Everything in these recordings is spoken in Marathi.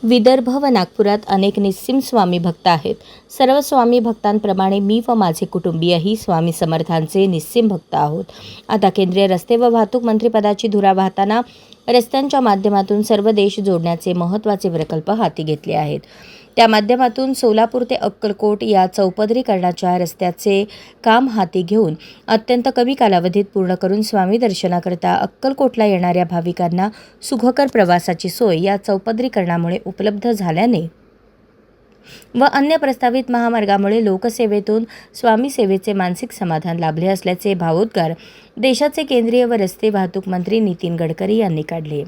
विदर्भ व नागपुरात अनेक निस्सिम स्वामी भक्त आहेत. सर्व स्वामी भक्तांप्रमाणे मी व माझे कुटुंबीयही स्वामी समर्थांचे निस्सिम भक्त आहोत. आता केंद्रीय रस्ते व वाहतूक मंत्रिपदाची धुरा वाहताना रस्त्यांच्या माध्यमातून सर्व देश जोडण्याचे महत्त्वाचे प्रकल्प हाती घेतले आहेत. त्या माध्यमातून सोलापूर ते अक्कलकोट या चौपदरीकरणाच्या रस्त्याचे काम हाती घेऊन अत्यंत कमी कालावधीत पूर्ण करून स्वामी दर्शनाकरता अक्कलकोटला येणाऱ्या भाविकांना सुखकर प्रवासाची सोय या चौपदरीकरणामुळे उपलब्ध झाल्याने व अन्य प्रस्तावित महामार्गामुळे लोकसेवेतून स्वामी सेवेचे मानसिक समाधान लाभले असल्याचे भावोद्गार देशाचे केंद्रीय व रस्ते वाहतूक मंत्री नितीन गडकरी यांनी काढले.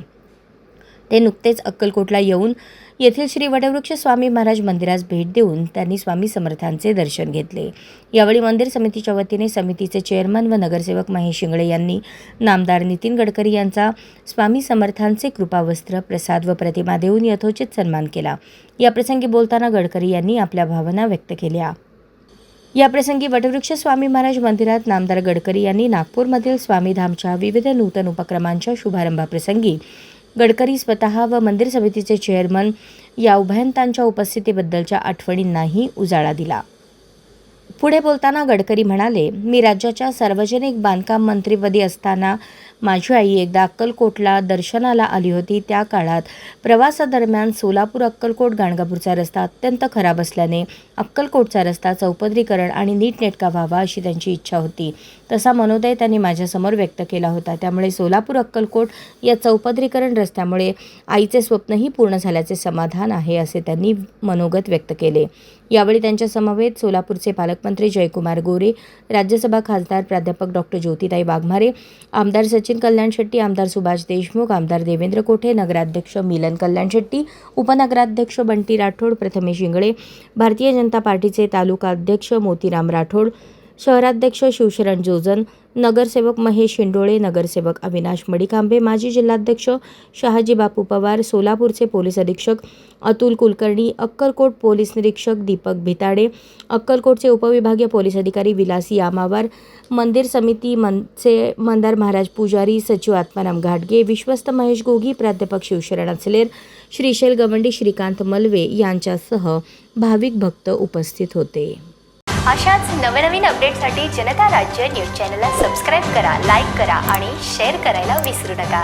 ते नुकतेच अक्कलकोटला येऊन येथील श्री वटवृक्ष स्वामी महाराज मंदिरास भेट देऊन त्यांनी स्वामी समर्थांचे दर्शन घेतले. यावेळी मंदिर समितीच्या वतीने समितीचे चेअरमन व नगरसेवक महेश शिंगळे यांनी नामदार नितीन गडकरी यांचा स्वामी समर्थांचे कृपावस्त्र, प्रसाद व प्रतिमा देऊन यथोचित सन्मान केला. याप्रसंगी बोलताना गडकरी यांनी आपल्या भावना व्यक्त केल्या. याप्रसंगी वटवृक्ष स्वामी महाराज मंदिरात नामदार गडकरी यांनी नागपूरमधील स्वामीधामच्या विविध नूतन उपक्रमांच्या शुभारंभाप्रसंगी गडकरी स्वतः व मंदिर समितीचे चेअरमन या उभयंतांच्या उपस्थितीबद्दलच्या आठवणींनाही उजाळा दिला. पुढे बोलताना गडकरी म्हणाले, मी राज्याच्या सार्वजनिक बांधकाम मंत्रीपदी असताना माझी आई एकदा अक्कलकोटला दर्शनाला आली होती. त्या काळात प्रवासादरम्यान सोलापूर अक्कलकोट गाणगापूरचा रस्ता अत्यंत खराब असल्याने अक्कलकोटचा रस्ता चौपदरीकरण आणि नीटनेटका व्हावा अशी त्यांची इच्छा होती. तसा मनोदय त्यांनी माझ्यासमोर व्यक्त केला होता. त्यामुळे सोलापूर अक्कलकोट या चौपदरीकरण रस्त्यामुळे आईचे स्वप्नही पूर्ण झाल्याचे समाधान आहे असे त्यांनी मनोगत व्यक्त केले. यावेळी त्यांच्या समवेत सोलापूरचे पालकमंत्री जयकुमार गोरे, राज्यसभा खासदार प्राध्यापक डॉक्टर ज्योतिताई वाघमारे, आमदार सचिन कल्याण शेट्टी, आमदार सुभाष देशमुख, आमदार देवेंद्र कोठे, नगराध्यक्ष मिलन कल्याण शेट्टी, उपनगराध्यक्ष बंटी राठोड, प्रथमेश इंगळे, भारतीय जनता पार्टीचे तालुका अध्यक्ष मोतीराम राठोड, शहराध्यक्ष शिवशरण जोजन, नगरसेवक महेश शिंडोळे, नगरसेवक अविनाश मडिकांबे, माजी जिल्हाध्यक्ष शहाजी बापू पवार, सोलापूरचे पोलीस अधीक्षक अतुल कुलकर्णी, अक्कलकोट पोलीस निरीक्षक दीपक भिताडे, अक्कलकोटचे उपविभागीय पोलीस अधिकारी विलास यामावार, मंदिर समिती चे मंदार महाराज पुजारी, सचिव आत्माराम घाटगे, विश्वस्त महेश गोगी, प्राध्यापक शिवशरण अचलेर, श्रीशैल गवंडी, श्रीकांत मलवे यांच्यासह भाविक भक्त उपस्थित होते. अशाच नवनवीन अपडेटसाठी जनता राज्य न्यूज चॅनलला सबस्क्राईब करा, लाईक करा आणि शेअर करायला विसरू नका.